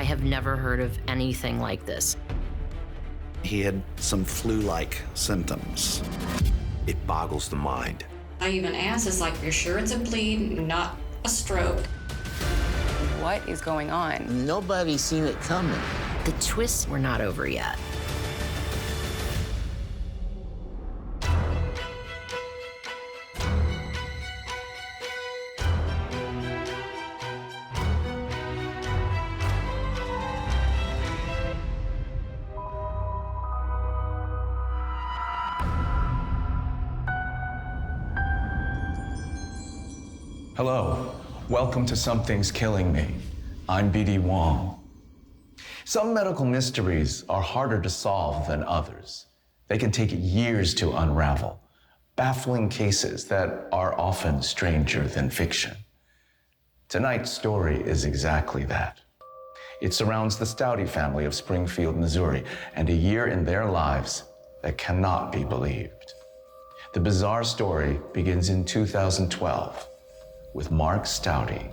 have never heard of anything like this. He had some flu-like symptoms. It boggles the mind. I even asked, it's like, you're sure it's a bleed, not a stroke? What is going on? Nobody's seen it coming. The twists were not over yet. Hello, welcome to Something's Killing Me. I'm B.D. Wong. Some medical mysteries are harder to solve than others. They can take years to unravel, baffling cases that are often stranger than fiction. Tonight's story is exactly that. It surrounds the Staudte family of Springfield, Missouri, and a year in their lives that cannot be believed. The bizarre story begins in 2012 with Mark Staudte.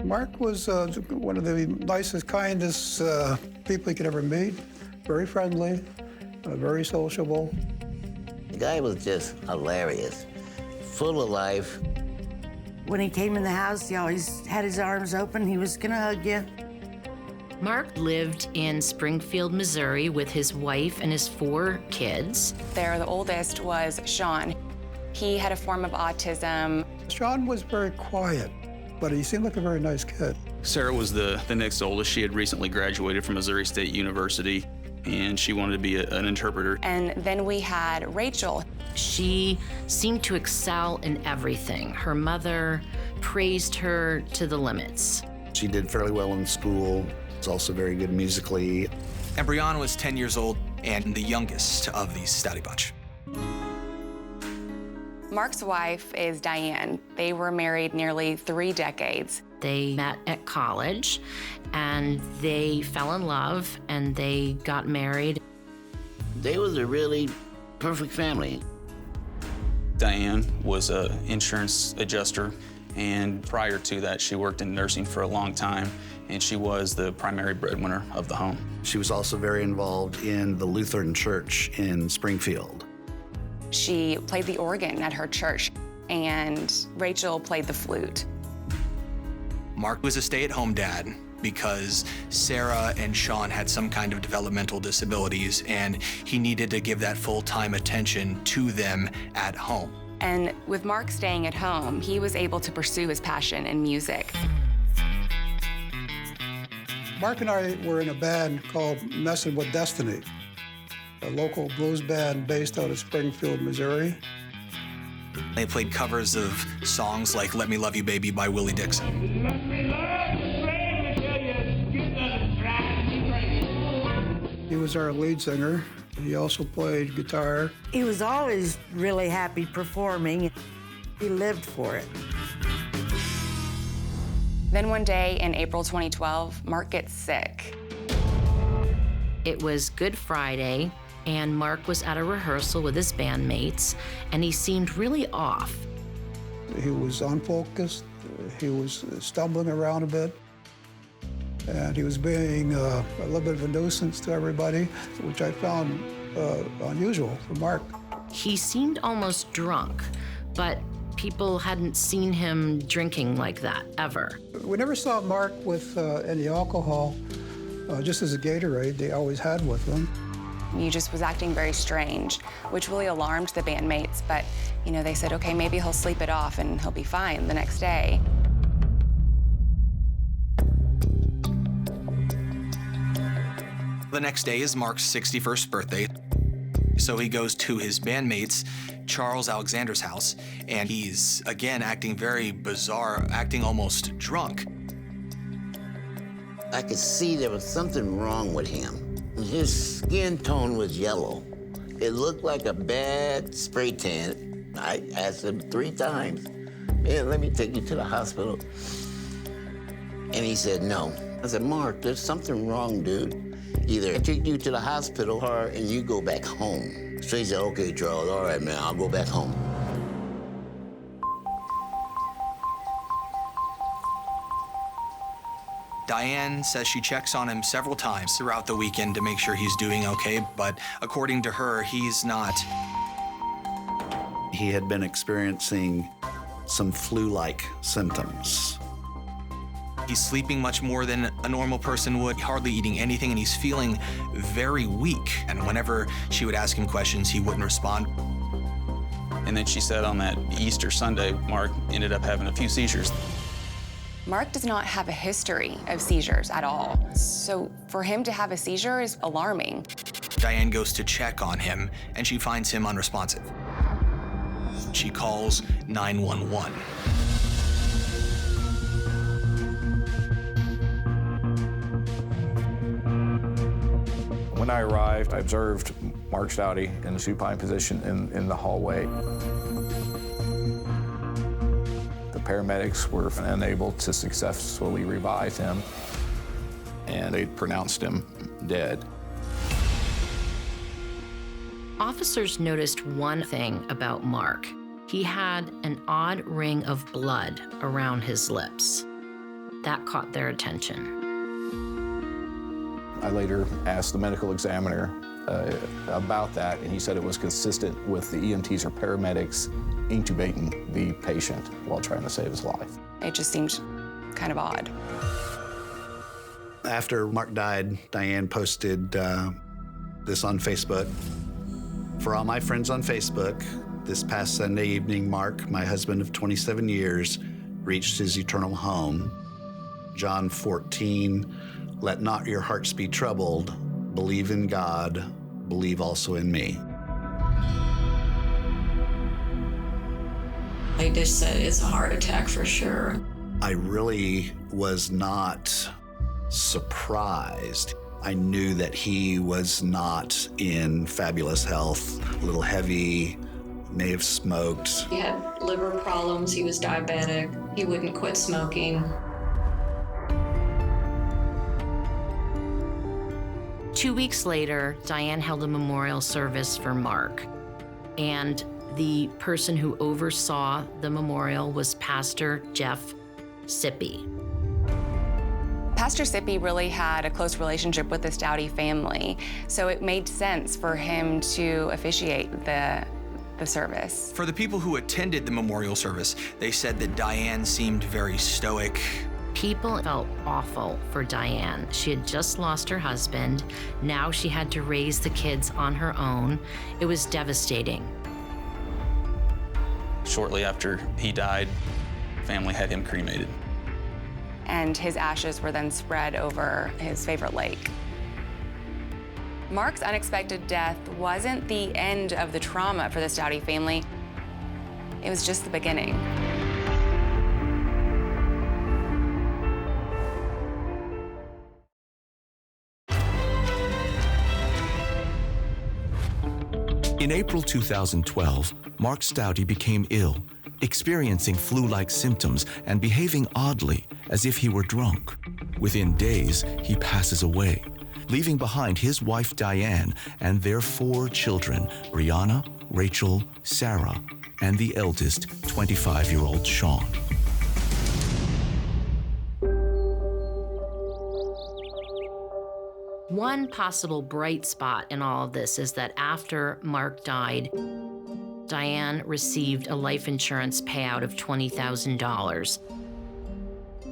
Mark was one of the nicest, kindest people you could ever meet. Very friendly, very sociable. The guy was just hilarious, full of life. When he came in the house, he always had his arms open. He was gonna hug you. Mark lived in Springfield, Missouri with his wife and his 4 kids. The oldest was Sean. He had a form of autism. Sean was very quiet, but he seemed like a very nice kid. Sarah was the next oldest. She had recently graduated from Missouri State University, and she wanted to be an interpreter. And then we had Rachel. She seemed to excel in everything. Her mother praised her to the limits. She did fairly well in school. Was also very good musically. And Brianna was 10 years old and the youngest of the Staudte bunch. Mark's wife is Diane. They were married nearly 3 decades. They met at college, and they fell in love, and they got married. They was a really perfect family. Diane was an insurance adjuster, and prior to that, she worked in nursing for a long time, and she was the primary breadwinner of the home. She was also very involved in the Lutheran Church in Springfield. She played the organ at her church, and Rachel played the flute. Mark was a stay-at-home dad because Sarah and Sean had some kind of developmental disabilities, and he needed to give that full-time attention to them at home. And with Mark staying at home, he was able to pursue his passion in music. Mark and I were in a band called Messin' with Destiny, a local blues band based out of Springfield, Missouri. They played covers of songs like Let Me Love You Baby by Willie Dixon. Let me love you, baby, till you get the drive me crazy. He was our lead singer. He also played guitar. He was always really happy performing. He lived for it. Then one day in April 2012, Mark gets sick. It was Good Friday, and Mark was at a rehearsal with his bandmates, and he seemed really off. He was unfocused. He was stumbling around a bit. And he was being a little bit of a nuisance to everybody, which I found unusual for Mark. He seemed almost drunk, but people hadn't seen him drinking like that, ever. We never saw Mark with any alcohol, just as a Gatorade they always had with them. He just was acting very strange, which really alarmed the bandmates, but, you know, they said, okay, maybe he'll sleep it off and he'll be fine the next day. The next day is Mark's 61st birthday, so he goes to his bandmates, Charles Alexander's house, and he's, again, acting very bizarre, acting almost drunk. I could see there was something wrong with him. His skin tone was yellow. It looked like a bad spray tan. I asked him 3 times, man, let me take you to the hospital. And he said no. I said, Mark, there's something wrong, dude. Either I take you to the hospital or and you go back home. So he said, okay, Charles, all right, man, I'll go back home. Diane says she checks on him several times throughout the weekend to make sure he's doing okay, but according to her, he's not. He had been experiencing some flu-like symptoms. He's sleeping much more than a normal person would, hardly eating anything, and he's feeling very weak. And whenever she would ask him questions, he wouldn't respond. And then she said on that Easter Sunday, Mark ended up having a few seizures. Mark does not have a history of seizures at all. So for him to have a seizure is alarming. Diane goes to check on him, and she finds him unresponsive. She calls 911. When I arrived, I observed Mark Staudte in the supine position in the hallway. The paramedics were unable to successfully revive him, and they pronounced him dead. Officers noticed one thing about Mark. He had an odd ring of blood around his lips. That caught their attention. I later asked the medical examiner about that, and he said it was consistent with the EMTs or paramedics intubating the patient while trying to save his life. It just seemed kind of odd. After Mark died, Diane posted this on Facebook. For all my friends on Facebook, this past Sunday evening, Mark, my husband of 27 years, reached his eternal home. John 14, let not your hearts be troubled. Believe in God, believe also in me. They just said it's a heart attack for sure. I really was not surprised. I knew that he was not in fabulous health, a little heavy, may have smoked. He had liver problems, he was diabetic, he wouldn't quit smoking. 2 weeks later, Diane held a memorial service for Mark, and the person who oversaw the memorial was Pastor Jeff Sippy. Pastor Sippy really had a close relationship with the Staudte family, so it made sense for him to officiate the service. For the people who attended the memorial service, they said that Diane seemed very stoic. People felt awful for Diane. She had just lost her husband. Now she had to raise the kids on her own. It was devastating. Shortly after he died, family had him cremated. And his ashes were then spread over his favorite lake. Mark's unexpected death wasn't the end of the trauma for the Staudte family. It was just the beginning. In April 2012, Mark Staudte became ill, experiencing flu-like symptoms and behaving oddly, as if he were drunk. Within days, he passes away, leaving behind his wife Diane and their 4 children, Brianna, Rachel, Sarah, and the eldest, 25-year-old Sean. One possible bright spot in all of this is that after Mark died, Diane received a life insurance payout of $20,000.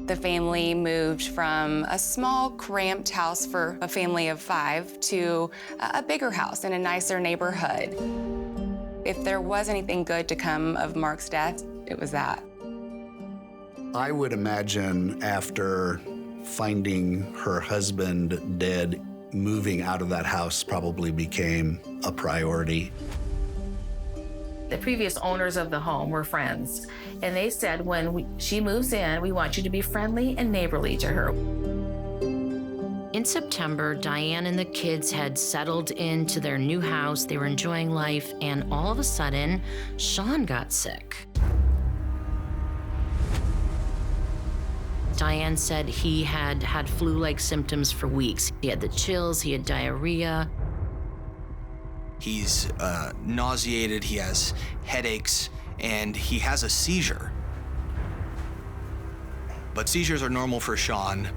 The family moved from a small, cramped house for a family of 5 to a bigger house in a nicer neighborhood. If there was anything good to come of Mark's death, it was that. I would imagine after finding her husband dead, moving out of that house probably became a priority. The previous owners of the home were friends, and they said when she moves in, we want you to be friendly and neighborly to her. In September, Diane and the kids had settled into their new house. They were enjoying life, and all of a sudden, Sean got sick. Diane said he had had flu-like symptoms for weeks. He had the chills, he had diarrhea. He's nauseated, he has headaches, and he has a seizure. But seizures are normal for Sean.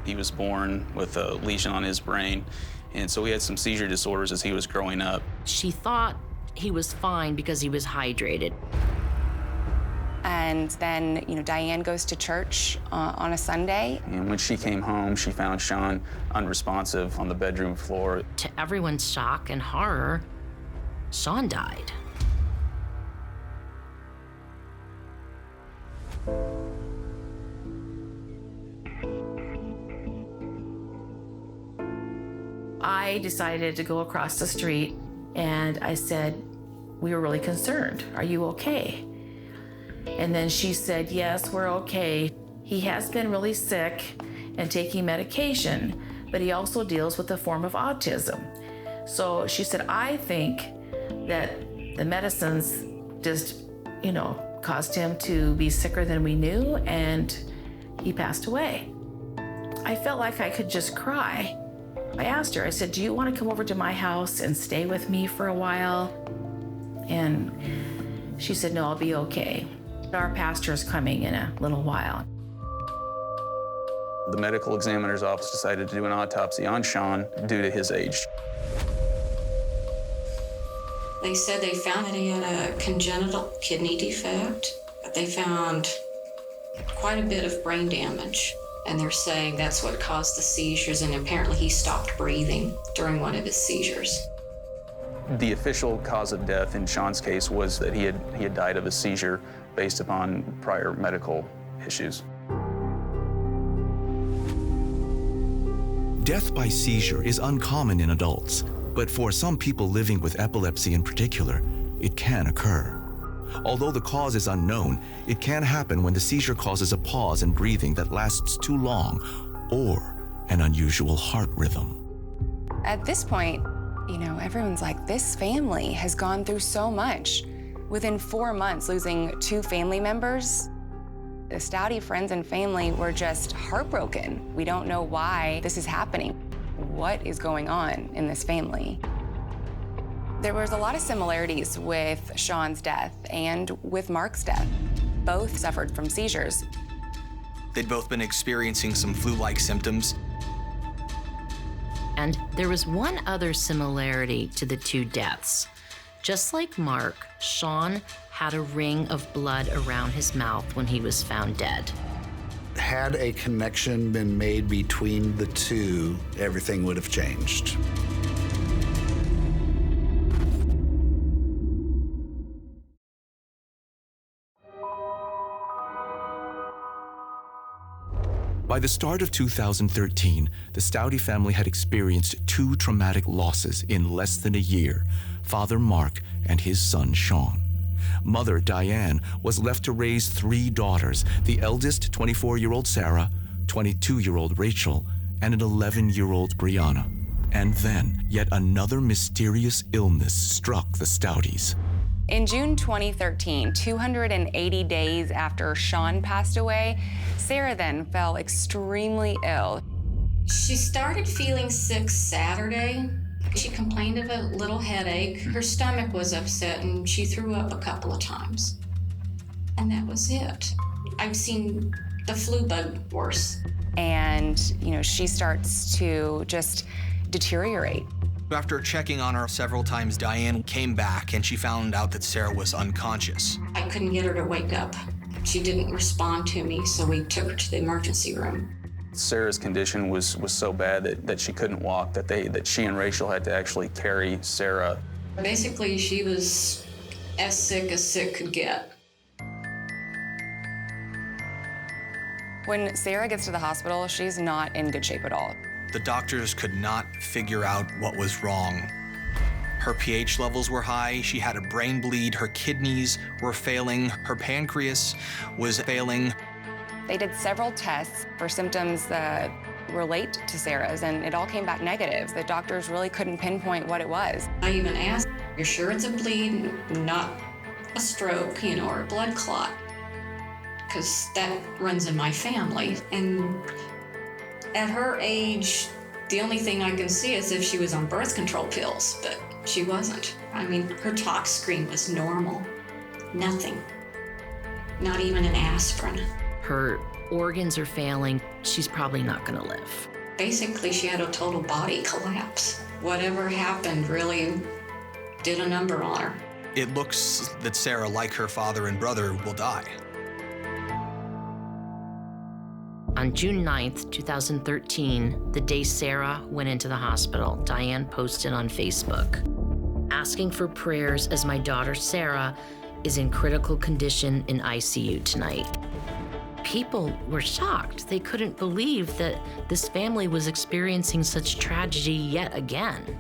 He was born with a lesion on his brain, and so he had some seizure disorders as he was growing up. She thought he was fine because he was hydrated. And then, Diane goes to church on a Sunday. And when she came home, she found Sean unresponsive on the bedroom floor. To everyone's shock and horror, Sean died. I decided to go across the street and I said, we were really concerned. Are you okay? And then she said, yes, we're okay. He has been really sick and taking medication, but he also deals with a form of autism. So she said, I think that the medicines just, caused him to be sicker than we knew, and he passed away. I felt like I could just cry. I asked her, I said, do you want to come over to my house and stay with me for a while? And she said, no, I'll be okay. Our pastor's coming in a little while. The medical examiner's office decided to do an autopsy on Sean due to his age. They said they found that he had a congenital kidney defect, but they found quite a bit of brain damage. And they're saying that's what caused the seizures, and apparently he stopped breathing during one of his seizures. The official cause of death in Sean's case was that he had died of a seizure based upon prior medical issues. Death by seizure is uncommon in adults, but for some people living with epilepsy in particular, it can occur. Although the cause is unknown, it can happen when the seizure causes a pause in breathing that lasts too long or an unusual heart rhythm. At this point, everyone's like, this family has gone through so much. Within 4 months, losing 2 family members, the Staudte friends and family were just heartbroken. We don't know why this is happening. What is going on in this family? There was a lot of similarities with Sean's death and with Mark's death. Both suffered from seizures. They'd both been experiencing some flu-like symptoms. And there was one other similarity to the 2 deaths. Just like Mark, Sean had a ring of blood around his mouth when he was found dead. Had a connection been made between the 2, everything would have changed. By the start of 2013, the Staudte family had experienced 2 traumatic losses in less than a year: Father Mark and his son Sean. Mother Diane was left to raise 3 daughters, the eldest 24-year-old Sarah, 22-year-old Rachel, and an 11-year-old Brianna. And then yet another mysterious illness struck the Staudtes. In June 2013, 280 days after Sean passed away, Sarah then fell extremely ill. She started feeling sick Saturday. She complained of a little headache. Her stomach was upset, and she threw up a couple of times. And that was it. I've seen the flu bug worse. And, she starts to just deteriorate. After checking on her several times, Diane came back and she found out that Sarah was unconscious. I couldn't get her to wake up. She didn't respond to me, so we took her to the emergency room. Sarah's condition was so bad that she couldn't walk, that she and Rachel had to actually carry Sarah. Basically, she was as sick could get. When Sarah gets to the hospital, she's not in good shape at all. The doctors could not figure out what was wrong. Her pH levels were high, she had a brain bleed, her kidneys were failing, her pancreas was failing. They did several tests for symptoms that relate to Sarah's, and it all came back negative. The doctors really couldn't pinpoint what it was. I even asked, you're sure it's a bleed, not a stroke, or a blood clot? Because that runs in my family. And at her age, the only thing I can see is if she was on birth control pills, but she wasn't. Her tox screen was normal. Nothing. Not even an aspirin. Her organs are failing. She's probably not going to live. Basically, she had a total body collapse. Whatever happened really did a number on her. It looks that Sarah, like her father and brother, will die. On June 9th, 2013, the day Sarah went into the hospital, Diane posted on Facebook, asking for prayers as my daughter Sarah is in critical condition in ICU tonight. People were shocked. They couldn't believe that this family was experiencing such tragedy yet again.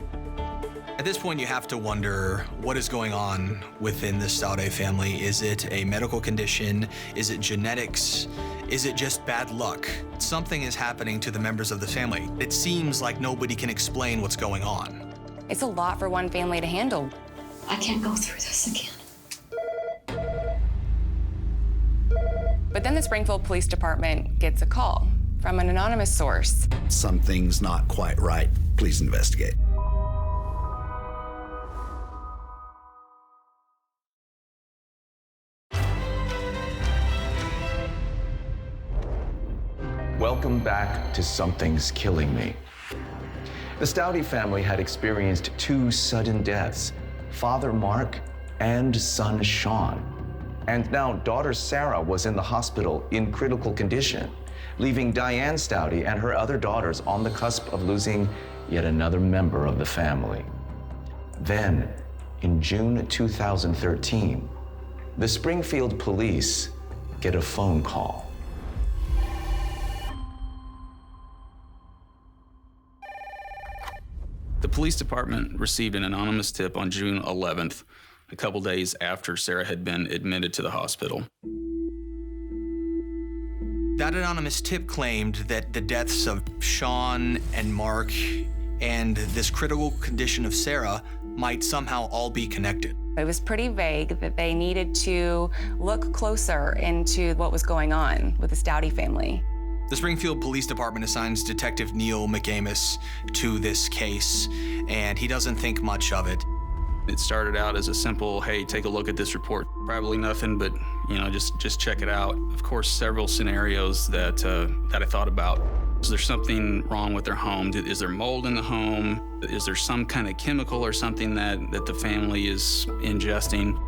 At this point, you have to wonder what is going on within the Staudte family. Is it a medical condition? Is it genetics? Is it just bad luck? Something is happening to the members of the family. It seems like nobody can explain what's going on. It's a lot for one family to handle. I can't go through this again. But then the Springfield Police Department gets a call from an anonymous source. Something's not quite right. Please investigate. Welcome back to Something's Killing Me. The Staudte family had experienced two sudden deaths, Father Mark and son Sean. And now daughter Sarah was in the hospital in critical condition, leaving Diane Staudte and her other daughters on the cusp of losing yet another member of the family. Then, in June 2013, the Springfield police get a phone call. The police department received an anonymous tip on June 11th, a couple days after Sarah had been admitted to the hospital. That anonymous tip claimed that the deaths of Sean and Mark and this critical condition of Sarah might somehow all be connected. It was pretty vague that they needed to look closer into what was going on with the Staudte family. The Springfield Police Department assigns Detective Neil McAmis to this case, and he doesn't think much of it. It started out as a simple, hey, take a look at this report. Probably nothing, but just check it out. Of course, several scenarios that I thought about. Is there something wrong with their home? Is there mold in the home? Is there some kind of chemical or something that the family is ingesting?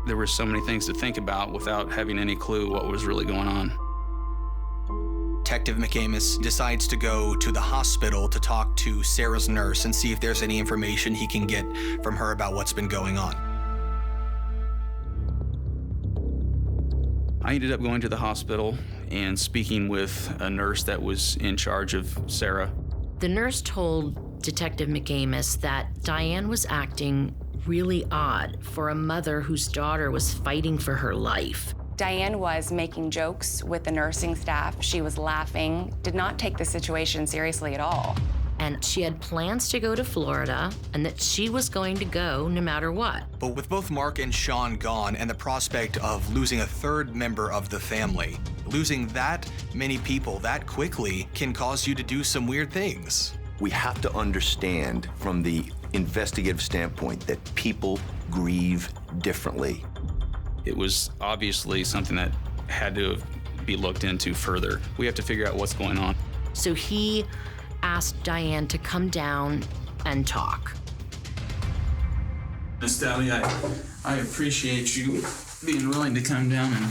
There were so many things to think about without having any clue what was really going on. Detective McAmis decides to go to the hospital to talk to Sarah's nurse and see if there's any information he can get from her about what's been going on. I ended up going to the hospital and speaking with a nurse that was in charge of Sarah. The nurse told Detective McAmis that Diane was acting really odd for a mother whose daughter was fighting for her life. Diane was making jokes with the nursing staff. She was laughing, did not take the situation seriously at all. And she had plans to go to Florida and that she was going to go no matter what. But with both Mark and Sean gone and the prospect of losing a third member of the family, losing that many people that quickly can cause you to do some weird things. We have to understand from the investigative standpoint that people grieve differently. It was obviously something that had to be looked into further. We have to figure out what's going on. So he asked Diane to come down and talk. Miss Staudte, I appreciate you being willing to come down and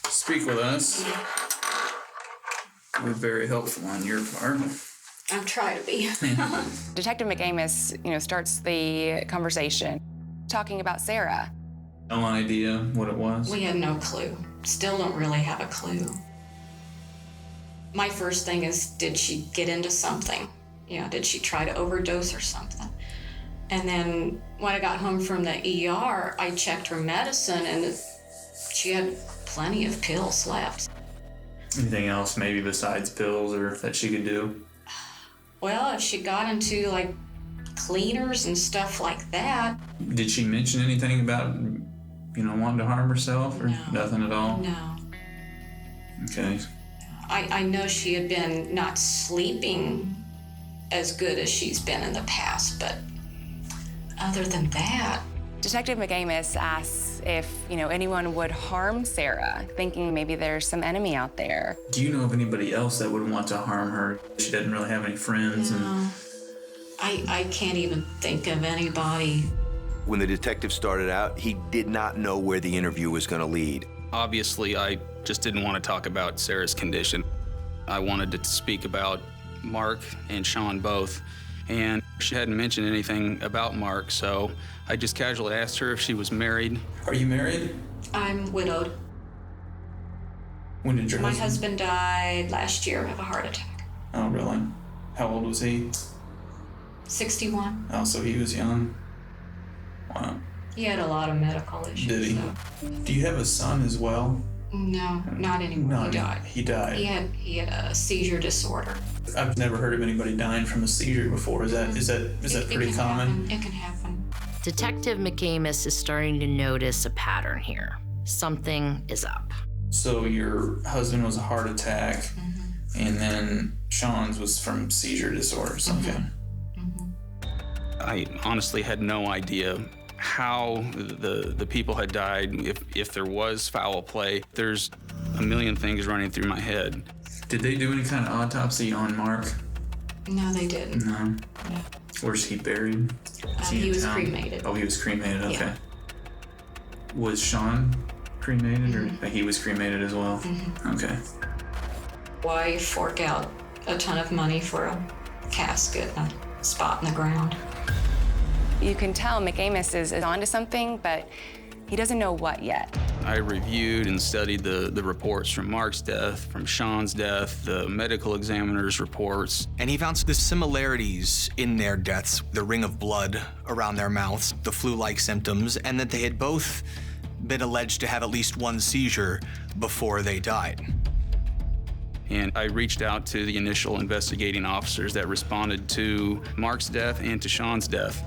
speak with us. We're very helpful on your part. I'm trying to be. Detective McAmis, starts the conversation, talking about Sarah. No idea what it was? We had no clue. Still don't really have a clue. My first thing is, did she get into something? Did she try to overdose or something? And then when I got home from the ER, I checked her medicine and she had plenty of pills left. Anything else maybe besides pills or that she could do? Well, if she got into like cleaners and stuff like that. Did she mention anything about, wanting to harm herself or nothing at all? No. Okay. I know she had been not sleeping as good as she's been in the past, but other than that. Detective McAmis asks if, anyone would harm Sarah, thinking maybe there's some enemy out there. Do you know of anybody else that would want to harm her? She doesn't really have any friends. No. I can't even think of anybody. When the detective started out, he did not know where the interview was going to lead. Obviously, I just didn't want to talk about Sarah's condition. I wanted to speak about Mark and Sean both, and she hadn't mentioned anything about Mark, so I just casually asked her if she was married. Are you married? I'm widowed. When did your My husband died last year of a heart attack. Oh, really? How old was he? 61. Oh, so he was young. Wow. He had a lot of medical issues. Did he? So. Do you have a son as well? No, not anymore. No, he died. He died. He had a seizure disorder. I've never heard of anybody dying from a seizure before. Is that pretty common? It can happen. Detective McAmis is starting to notice a pattern here. Something is up. So your husband was a heart attack, and then Sean's was from seizure disorders. Okay. I honestly had no idea how the people had died, if there was foul play. There's a million things running through my head. Did they do any kind of autopsy on Mark? No, they didn't. No. Where's he buried? He was cremated. Oh, he was cremated, okay. Yeah. Was Sean cremated, or he was cremated as well? Okay. Why fork out a ton of money for a casket, a spot in the ground? You can tell McAmis is onto something, but he doesn't know what yet. I reviewed and studied the reports from Mark's death, from Sean's death, the medical examiner's reports. And he found the similarities in their deaths, the ring of blood around their mouths, the flu-like symptoms, and that they had both been alleged to have at least one seizure before they died. And I reached out to the initial investigating officers that responded to Mark's death and to Sean's death.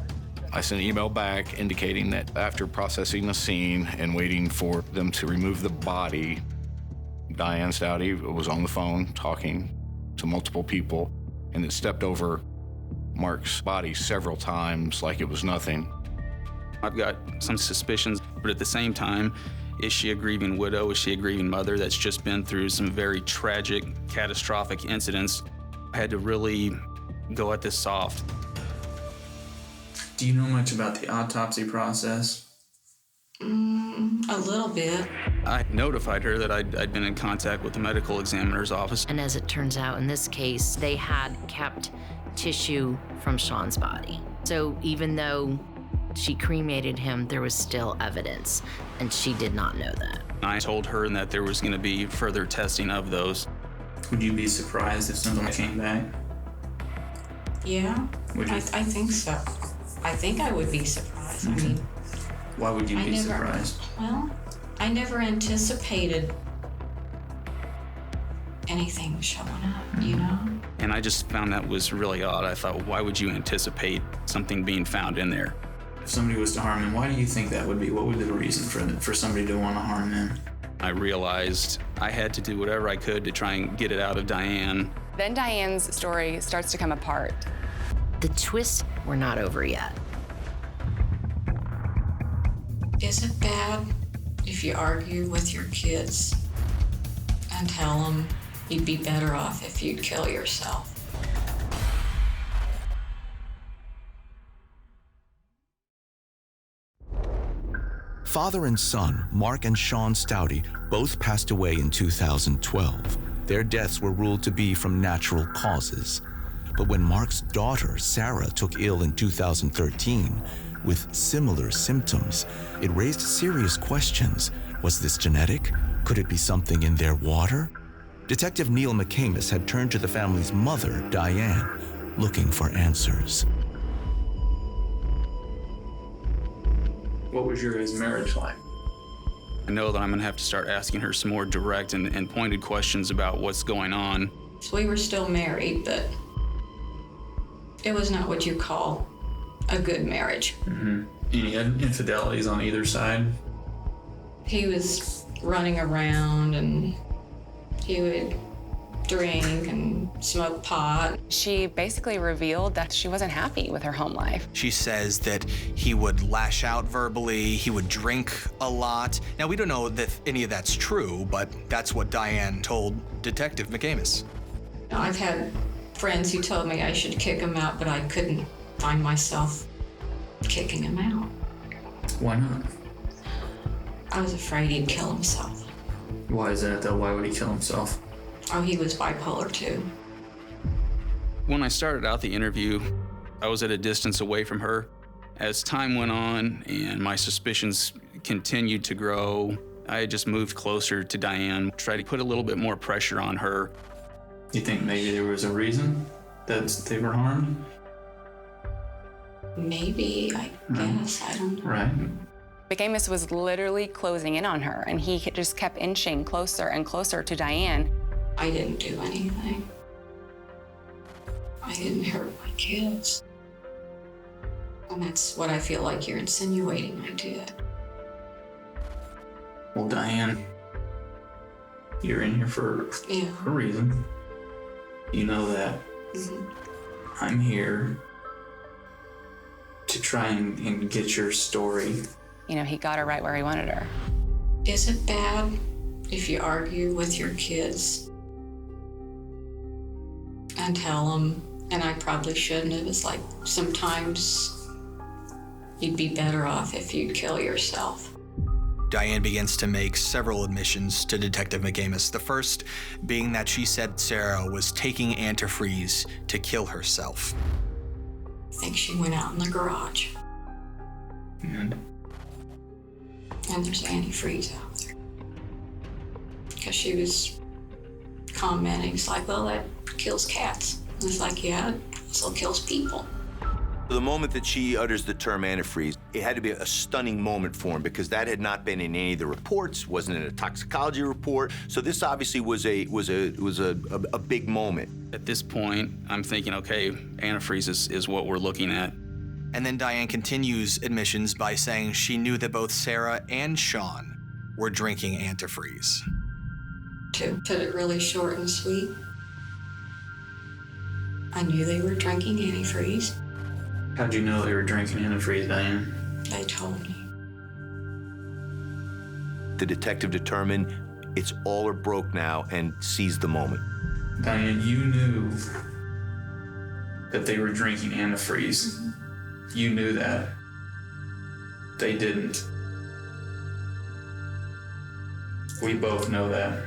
I sent an email back indicating that after processing the scene and waiting for them to remove the body, Diane Staudte was on the phone talking to multiple people and then stepped over Mark's body several times like it was nothing. I've got some suspicions, but at the same time, is she a grieving widow? Is she a grieving mother that's just been through some very tragic, catastrophic incidents? I had to really go at this soft. Do you know much about the autopsy process? A little bit. I notified her that I'd been in contact with the medical examiner's office. And as it turns out, in this case, they had kept tissue from Sean's body. So even though she cremated him, there was still evidence, and she did not know that. I told her that there was going to be further testing of those. Would you be surprised if something came back? Yeah, Would you? I think so. I think I would be surprised. I mean, why would you be surprised? Well, I never anticipated anything showing up, you know? And I just found that was really odd. I thought, why would you anticipate something being found in there? If somebody was to harm him, why do you think that would be? What would be the reason for somebody to want to harm him? I realized I had to do whatever I could to try and get it out of Diane. Then Diane's story starts to come apart. The twists were not over yet. Is it bad if you argue with your kids and tell them you'd be better off if you'd kill yourself? Father and son, Mark and Sean Staudte, both passed away in 2012. Their deaths were ruled to be from natural causes. But when Mark's daughter, Sarah, took ill in 2013 with similar symptoms, it raised serious questions. Was this genetic? Could it be something in their water? Detective Neil McAmis had turned to the family's mother, Diane, looking for answers. What was your guys' marriage like? I know that I'm going to have to start asking her some more direct and pointed questions about what's going on. So we were still married, but it was not what you call a good marriage. Any infidelities on either side? He was running around and he would drink and smoke pot. She basically revealed that she wasn't happy with her home life. She says that he would lash out verbally, he would drink a lot. Now, we don't know that any of that's true, but that's what Diane told Detective McAmis. I've had friends who told me I should kick him out, but I couldn't find myself kicking him out. Why not? I was afraid he'd kill himself. Why is that, though? Why would he kill himself? Oh, he was bipolar, too. When I started out the interview, I was at a distance away from her. As time went on and my suspicions continued to grow, I just moved closer to Diane, tried to put a little bit more pressure on her. You think maybe there was a reason that they were harmed? Maybe, I guess, I don't know. Right. McAmis was literally closing in on her, and he just kept inching closer and closer to Diane. I didn't do anything. I didn't hurt my kids. And that's what I feel like you're insinuating I did. Well, Diane, you're in here for a reason. You know that. I'm here to try and get your story. You know, he got her right where he wanted her. Is it bad if you argue with your kids and tell them, and I probably shouldn't have, it's like sometimes you'd be better off if you'd kill yourself. Diane begins to make several admissions to Detective McAmis, the first being that she said Sarah was taking antifreeze to kill herself. I think she went out in the garage. And there's antifreeze out there. Because she was commenting, it's like, well, that kills cats. And it's like, yeah, it also kills people. The moment that she utters the term antifreeze, it had to be a stunning moment for him because that had not been in any of the reports, wasn't in a toxicology report. So this obviously was a big moment. At this point, I'm thinking, okay, antifreeze is what we're looking at. And then Diane continues admissions by saying she knew that both Sarah and Sean were drinking antifreeze. To put it really short and sweet, I knew they were drinking antifreeze. How'd you know they were drinking antifreeze, Diane? They told me. The detective determined it's all or broke now and seized the moment. Diane, you knew that they were drinking antifreeze. You knew that. They didn't. We both know that.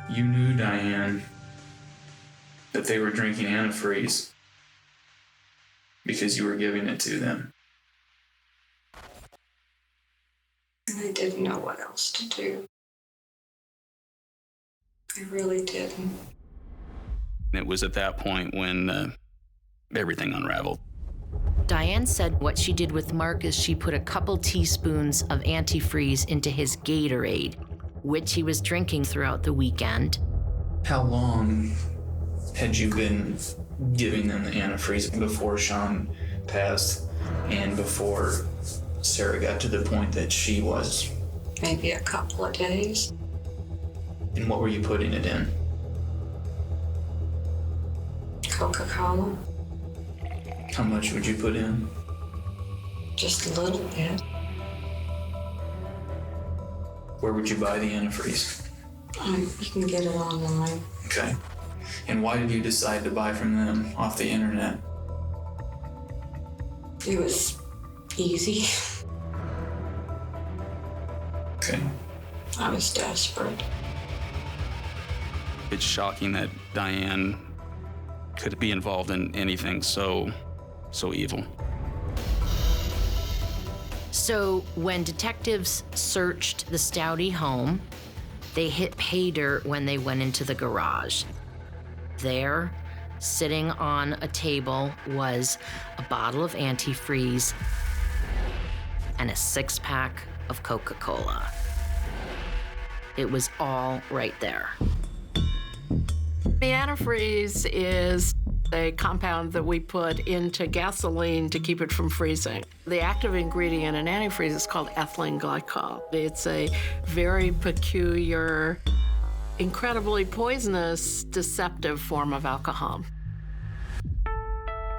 You knew, Diane, that they were drinking antifreeze because you were giving it to them. And I didn't know what else to do. I really didn't. It was at that point when everything unraveled. Diane said what she did with Mark is she put a couple teaspoons of antifreeze into his Gatorade, which he was drinking throughout the weekend. How long had you been giving them the antifreeze before Sean passed and before Sarah got to the point that she was? Maybe a couple of days. And what were you putting it in? Coca-Cola. How much would you put in? Just a little bit. Where would you buy the antifreeze? You can get it online. Okay. And why did you decide to buy from them off the internet? It was easy. Okay. I was desperate. It's shocking that Diane could be involved in anything so evil. So when detectives searched the Staudte home, they hit pay dirt when they went into the garage. There, sitting on a table, was a bottle of antifreeze and a 6-pack of Coca-Cola. It was all right there. The antifreeze is a compound that we put into gasoline to keep it from freezing. The active ingredient in antifreeze is called ethylene glycol. It's a very peculiar, incredibly poisonous, deceptive form of alcohol.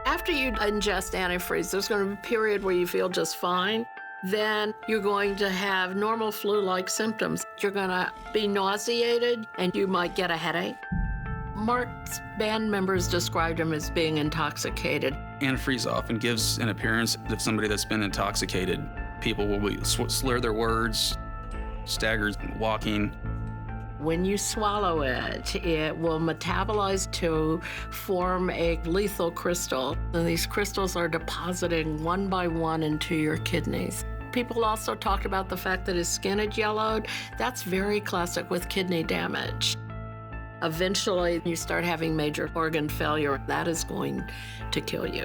After you ingest antifreeze, there's going to be a period where you feel just fine. Then you're going to have normal flu-like symptoms. You're going to be nauseated, and you might get a headache. Mark's band members described him as being intoxicated. Antifreeze often gives an appearance of somebody that's been intoxicated. People will slur their words, staggered walking. When you swallow it, it will metabolize to form a lethal crystal. And these crystals are depositing one by one into your kidneys. People also talked about the fact that his skin had yellowed. That's very classic with kidney damage. Eventually, you start having major organ failure. That is going to kill you.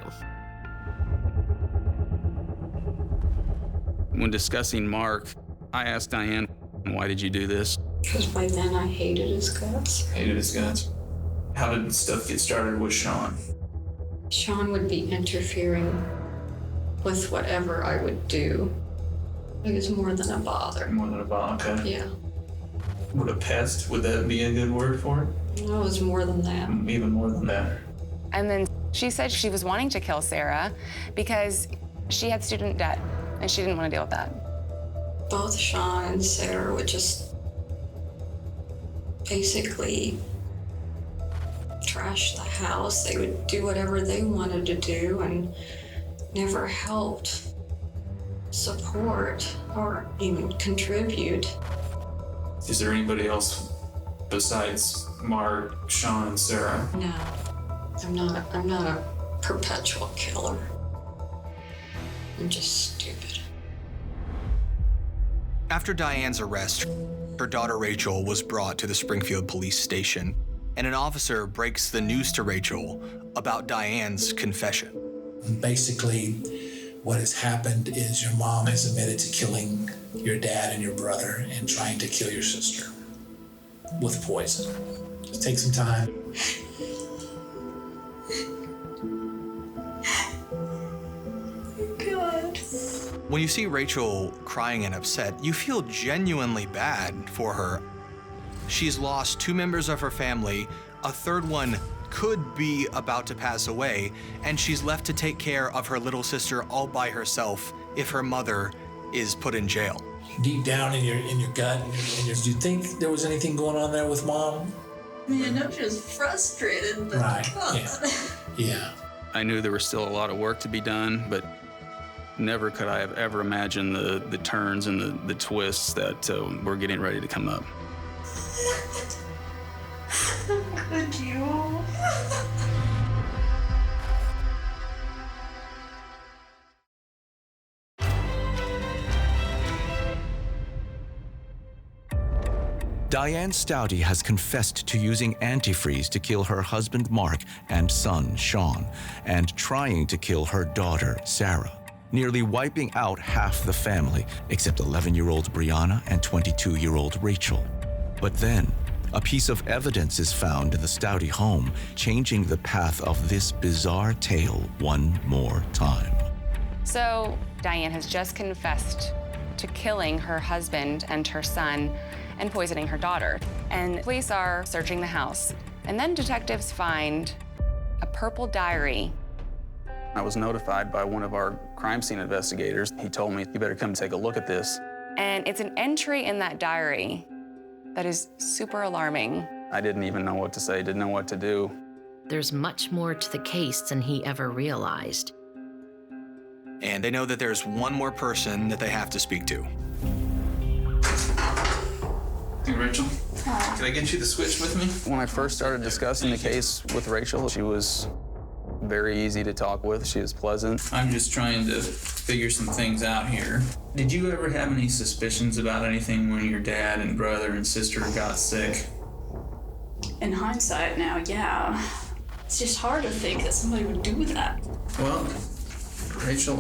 When discussing Mark, I asked Diane, why did you do this? Because by then I hated his guts. Hated his guts. How did stuff get started with Sean? Sean would be interfering with whatever I would do. He was more than a bother. More than a bother, okay. Yeah. Would a pest, would that be a good word for it? No, it was more than that. Even more than that. And then she said she was wanting to kill Sarah because she had student debt and she didn't want to deal with that. Both Sean and Sarah would just basically trash the house. They would do whatever they wanted to do and never helped support or even contribute. Is there anybody else besides Mark, Sean, and Sarah? No, I'm not a perpetual killer. I'm just stupid. After Diane's arrest, her daughter Rachel was brought to the Springfield police station, and an officer breaks the news to Rachel about Diane's confession. Basically, what has happened is your mom has admitted to killing your dad and your brother and trying to kill your sister with poison. Just take some time. God. When you see Rachel crying and upset, you feel genuinely bad for her. She's lost 2 members of her family, a third one could be about to pass away, and she's left to take care of her little sister all by herself if her mother is put in jail. Deep down in your gut, do you think there was anything going on there with mom? I mean, I know she was frustrated, but right. Yeah. I knew there was still a lot of work to be done, but never could I have ever imagined the turns and the twists that were getting ready to come up. Could you? Diane Staudte has confessed to using antifreeze to kill her husband Mark and son Sean, and trying to kill her daughter Sarah, nearly wiping out half the family except 11-year-old Brianna and 22-year-old Rachel. But then, a piece of evidence is found in the Staudte home, changing the path of this bizarre tale one more time. So Diane has just confessed to killing her husband and her son and poisoning her daughter. And police are searching the house. And then detectives find a purple diary. I was notified by one of our crime scene investigators. He told me, you better come take a look at this. And it's an entry in that diary that is super alarming. I didn't even know what to say, didn't know what to do. There's much more to the case than he ever realized. And they know that there's one more person that they have to speak to. Hey, Rachel, can I get you to switch with me? When I first started discussing the case with Rachel, she was very easy to talk with. She was pleasant. I'm just trying to figure some things out here. Did you ever have any suspicions about anything when your dad and brother and sister got sick? In hindsight now, yeah. It's just hard to think that somebody would do that. Well, Rachel,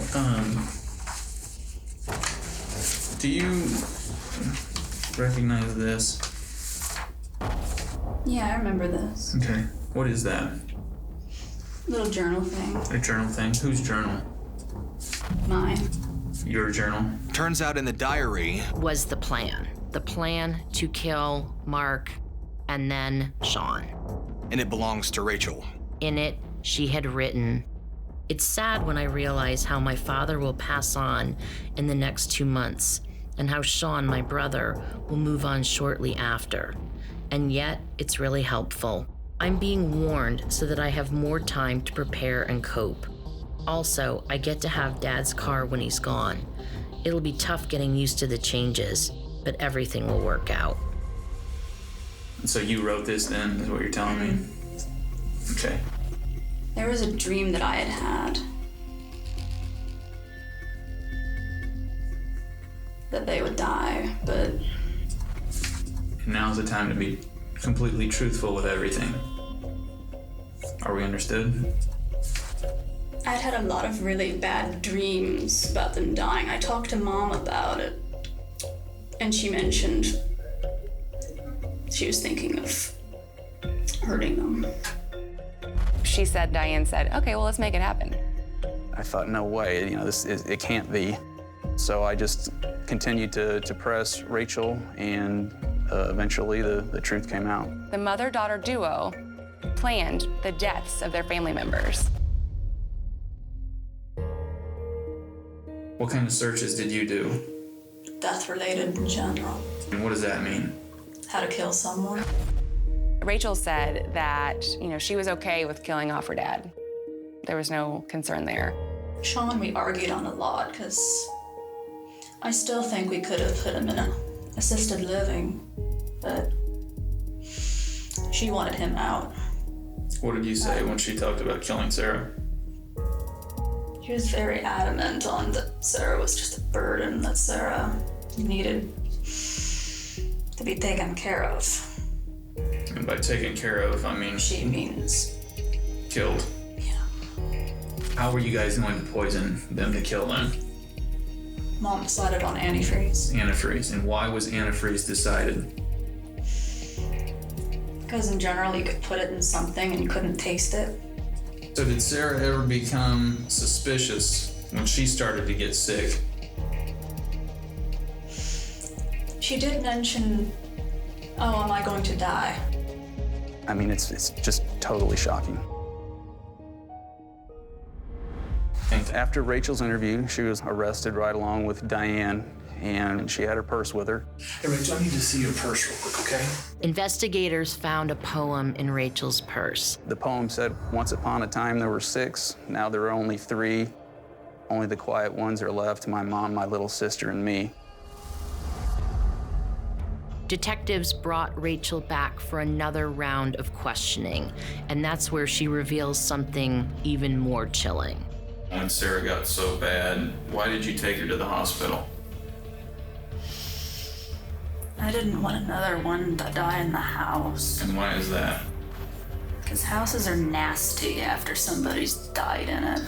do you recognize this? Yeah, I remember this. Okay, what is that? Little journal thing. A journal thing? Whose journal? Mine. Your journal? Turns out in the diary was the plan. The plan to kill Mark and then Sean. And it belongs to Rachel. In it, she had written, "It's sad when I realize how my father will pass on in the next 2 months and how Sean, my brother, will move on shortly after. And yet, it's really helpful. I'm being warned so that I have more time to prepare and cope. Also, I get to have Dad's car when he's gone. It'll be tough getting used to the changes, but everything will work out." So you wrote this then, is what you're telling me? Okay. There was a dream that I had had. That they would die, but Now's the time to be completely truthful with everything. Are we understood? I'd had a lot of really bad dreams about them dying. I talked to Mom about it, and she mentioned she was thinking of hurting them. Diane said, okay, well, let's make it happen. I thought, no way, it can't be. So I just continued to press Rachel, and eventually the truth came out. The mother-daughter duo planned the deaths of their family members. What kind of searches did you do? Death-related in general. And what does that mean? How to kill someone. Rachel said that, she was okay with killing off her dad. There was no concern there. Sean, we argued on a lot because I still think we could have put him in assisted living, but she wanted him out. What did you say when she talked about killing Sarah? She was very adamant on that Sarah was just a burden, that Sarah needed to be taken care of. And by taken care of, I mean... She means... killed. Yeah. How were you guys going to poison them to kill them? Mom decided on antifreeze. Antifreeze. And why was antifreeze decided? Because in general, you could put it in something and you couldn't taste it. So did Sarah ever become suspicious when she started to get sick? She did mention, oh, am I going to die? I mean, it's just totally shocking. After Rachel's interview, she was arrested right along with Diane, and she had her purse with her. Hey, Rachel, I need to see your purse real quick, okay? Investigators found a poem in Rachel's purse. The poem said, "Once upon a time there were 6, now there are only 3. Only the quiet ones are left, my mom, my little sister, and me." Detectives brought Rachel back for another round of questioning, and that's where she reveals something even more chilling. When Sarah got so bad, why did you take her to the hospital? I didn't want another one to die in the house. And why is that? Because houses are nasty after somebody's died in it.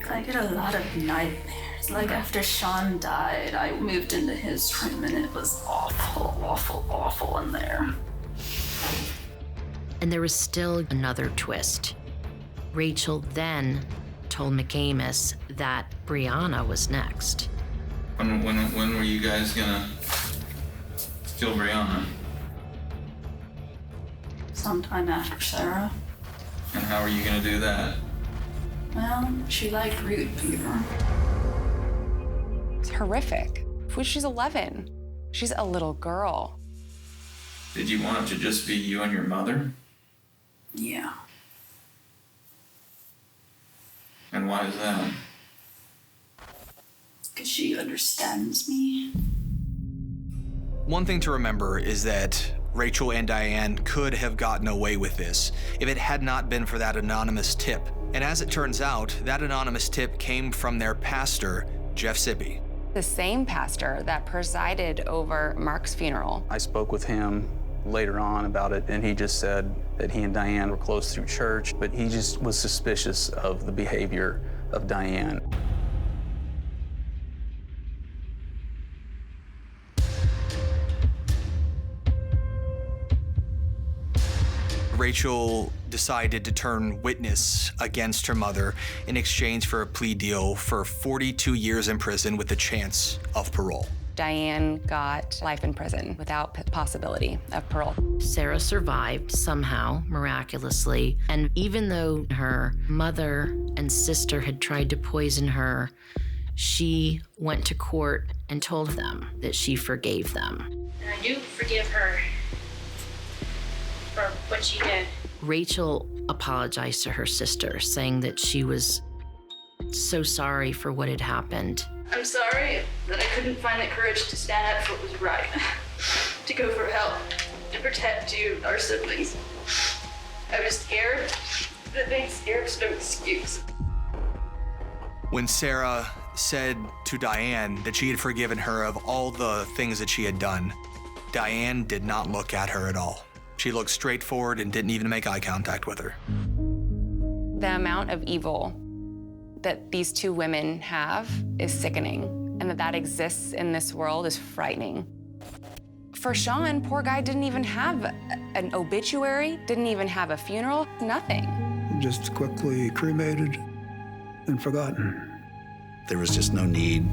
I get a lot of nightmares. Like after Sean died, I moved into his room and it was awful, awful, awful in there. And there was still another twist. Rachel then told McAmis that Brianna was next. When were you guys gonna kill Brianna? Sometime after Sarah. And how are you gonna do that? Well, she liked root beer. It's horrific. She's 11. She's a little girl. Did you want it to just be you and your mother? Yeah. And why is that? Because she understands me. One thing to remember is that Rachel and Diane could have gotten away with this if it had not been for that anonymous tip. And as it turns out, that anonymous tip came from their pastor, Jeff Sippy. The same pastor that presided over Mark's funeral. I spoke with him later on about it, and he just said that he and Diane were close through church, but he just was suspicious of the behavior of Diane. Rachel decided to turn witness against her mother in exchange for a plea deal for 42 years in prison with the chance of parole. Diane got life in prison without possibility of parole. Sarah survived somehow, miraculously, and even though her mother and sister had tried to poison her, she went to court and told them that she forgave them. And I do forgive her for what she did. Rachel apologized to her sister, saying that she was so sorry for what had happened. I'm sorry that I couldn't find the courage to stand up for what was right, to go for help, to protect you, our siblings. I was scared, but being scared was no excuse. When Sarah said to Diane that she had forgiven her of all the things that she had done, Diane did not look at her at all. She looked straight forward and didn't even make eye contact with her. The amount of evil that these two women have is sickening, and that exists in this world is frightening. For Sean, poor guy didn't even have an obituary, didn't even have a funeral, nothing. Just quickly cremated and forgotten. There was just no need.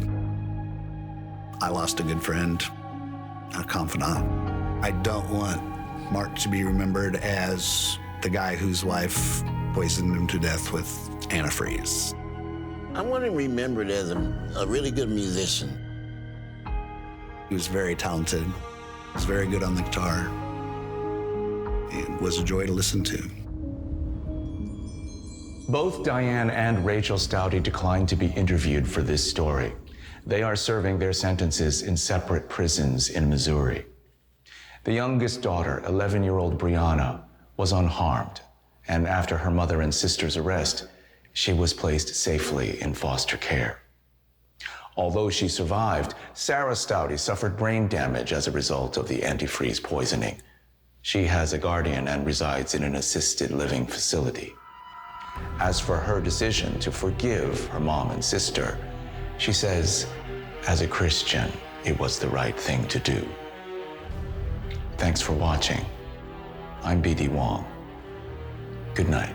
I lost a good friend, a confidant. I don't want Mark to be remembered as the guy whose wife poisoned him to death with antifreeze. I want him remembered as a really good musician. He was very talented. He was very good on the guitar. It was a joy to listen to. Both Diane and Rachel Staudte declined to be interviewed for this story. They are serving their sentences in separate prisons in Missouri. The youngest daughter, 11-year-old Brianna, was unharmed, and after her mother and sister's arrest, she was placed safely in foster care. Although she survived, Sarah Staudte suffered brain damage as a result of the antifreeze poisoning. She has a guardian and resides in an assisted living facility. As for her decision to forgive her mom and sister, she says, as a Christian, it was the right thing to do. Thanks for watching. I'm BD Wong. Good night.